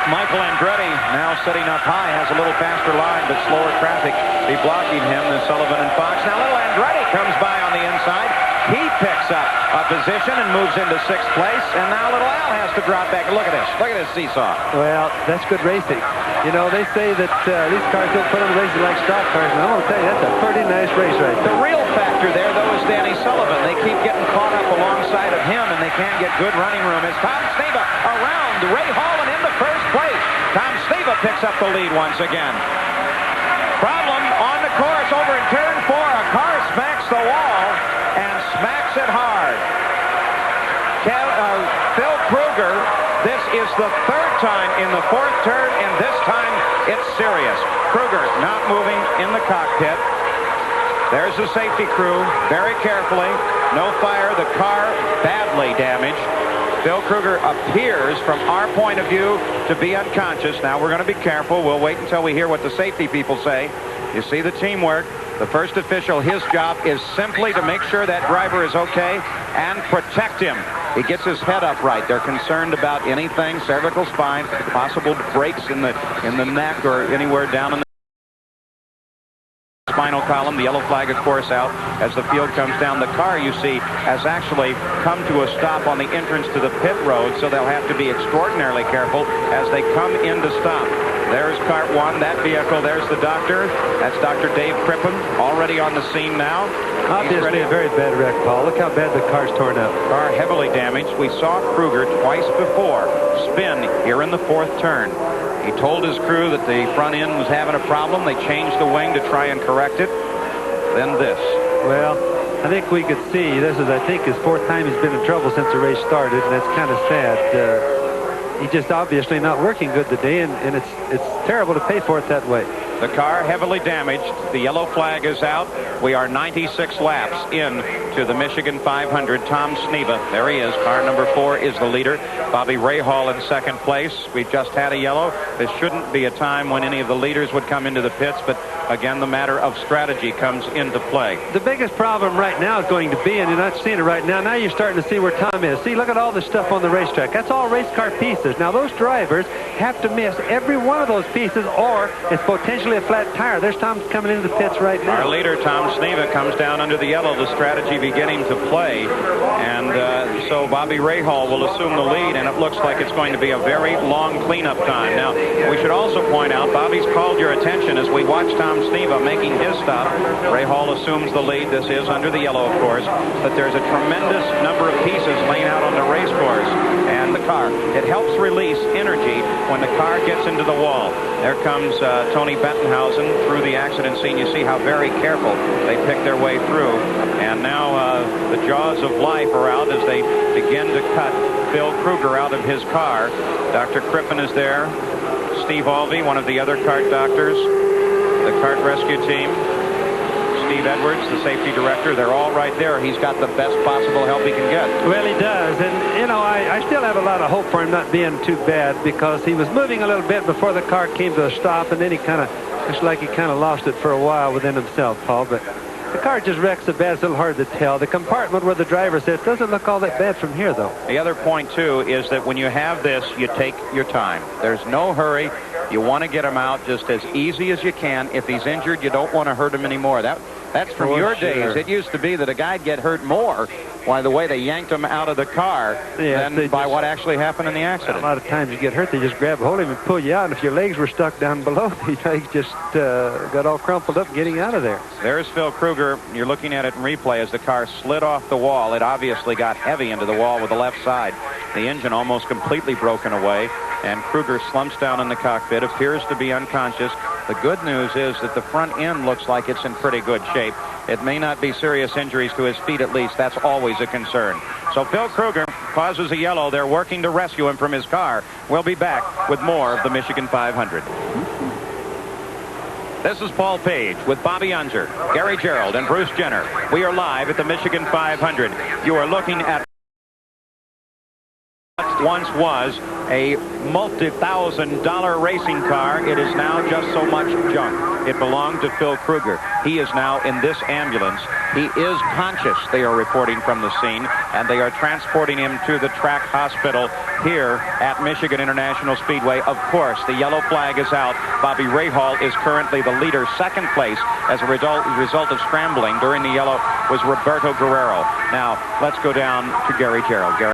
Michael Andretti, now sitting up high, has a little faster line, but slower traffic be blocking him than Sullivan and Fox. Now little Andretti comes by on the inside. He picks up a position and moves into 6th place, and now little Al has to drop back. Look at this. Look at this seesaw. Well, that's good racing. You know, they say that these cars don't put on the racing like stock cars, and I'm going to tell you, that's a pretty nice race right there. The real factor there, though, is Danny Sullivan. They keep getting caught up alongside of him, and they can't get good running room. It's Tom Sneva around Ray Hall and into 1st place. Tom Sneva picks up the lead once again. Problem on the course over in turn 4. A car smacks the wall and smacks it hard. Phil Krueger, this is the 3rd time in the 4th turn, and this time it's serious. Krueger not moving in the cockpit. There's the safety crew very carefully. No fire. The car badly damaged. Phil Krueger appears, from our point of view, to be unconscious. Now we're going to be careful. We'll wait until we hear what the safety people say. You see the teamwork. The first official, his job is simply to make sure that driver is okay and protect him. He gets his head up right. They're concerned about anything, cervical spine, possible breaks in the neck or anywhere down in the spinal column. The yellow flag, of course, out as the field comes down. The car, you see, has actually come to a stop on the entrance to the pit road, so they'll have to be extraordinarily careful as they come in to stop. There's Cart 1, that vehicle. There's the doctor. That's Dr. Dave Crippen, already on the scene now. Obviously a very bad wreck, Paul. Look how bad the car's torn up. Car heavily damaged. We saw Krueger twice before spin here in the 4th turn. He told his crew that the front end was having a problem. They changed the wing to try and correct it. Then this. Well, I think we could see this is, I think, his 4th time he's been in trouble since the race started, and that's kind of sad. He's just obviously not working good today, and it's terrible to pay for it that way. The car heavily damaged. The yellow flag is out. We are 96 laps in to the Michigan 500. Tom Sneva, there he is. Car number 4 is the leader. Bobby Rahal in 2nd place. We've just had a yellow. This shouldn't be a time when any of the leaders would come into the pits, but again, the matter of strategy comes into play. The biggest problem right now is going to be, and you're not seeing it right now, now you're starting to see where Tom is. See, look at all the stuff on the racetrack. That's all race car pieces. Now, those drivers have to miss every one of those pieces, or it's potentially a flat tire. There's Tom coming into the pits right now. Our leader, Tom Sneva, comes down under the yellow. The strategy beginning to play, and so Bobby Rahal will assume the lead, and it looks like it's going to be a very long cleanup time. Now, we should also point out, Bobby's called your attention as we watch Tom Sneva making his stop. Rahal assumes the lead. This is under the yellow, of course, but there's a tremendous number of pieces laying out on the race course, and the car, it helps release energy when the car gets into the wall. There comes Tony Bettenhausen through the accident scene. You see how very careful they pick their way through, and now the jaws of life are out as they begin to cut Phil Krueger out of his car. Dr. Crippen is there. Steve Alvey, one of the other kart doctors, the kart rescue team. Steve Edwards, the safety director, they're all right there. He's got the best possible help he can get. Well, he does. And, you know, I still have a lot of hope for him not being too bad, because he was moving a little bit before the car came to a stop, and then he kind of, it's like he kind of lost it for a while within himself, Paul. But the car just wrecks so bad, it's a little hard to tell. The compartment where the driver sits doesn't look all that bad from here, though. The other point, too, is that when you have this, you take your time. There's no hurry. You want to get him out just as easy as you can. If he's injured, you don't want to hurt him anymore. That's from your days. It used to be that a guy'd get hurt more by the way they yanked him out of the car than by what actually happened in the accident. A lot of times you get hurt, they just grab a hold of him and pull you out. And if your legs were stuck down below, your legs just got all crumpled up getting out of there. There's Phil Krueger. You're looking at it in replay as the car slid off the wall. It obviously got heavy into the wall with the left side. The engine almost completely broken away, and Krueger slumps down in the cockpit, appears to be unconscious. The good news is that the front end looks like it's in pretty good shape. It may not be serious injuries to his feet, at least. That's always a concern. So Phil Krueger causes a yellow. They're working to rescue him from his car. We'll be back with more of the Michigan 500. This is Paul Page with Bobby Unser, Gary Gerald, and Bruce Jenner. We are live at the Michigan 500. You are looking at once was a multi-thousand-dollar racing car. It is now just so much junk. It belonged to Phil Krueger. He is now in this ambulance. He is conscious, they are reporting from the scene, and they are transporting him to the track hospital here at Michigan International Speedway. Of course, the yellow flag is out. Bobby Rahal is currently the leader. Second place as a result of scrambling during the yellow was Roberto Guerrero. Now, let's go down to Gary Gerald. Gary.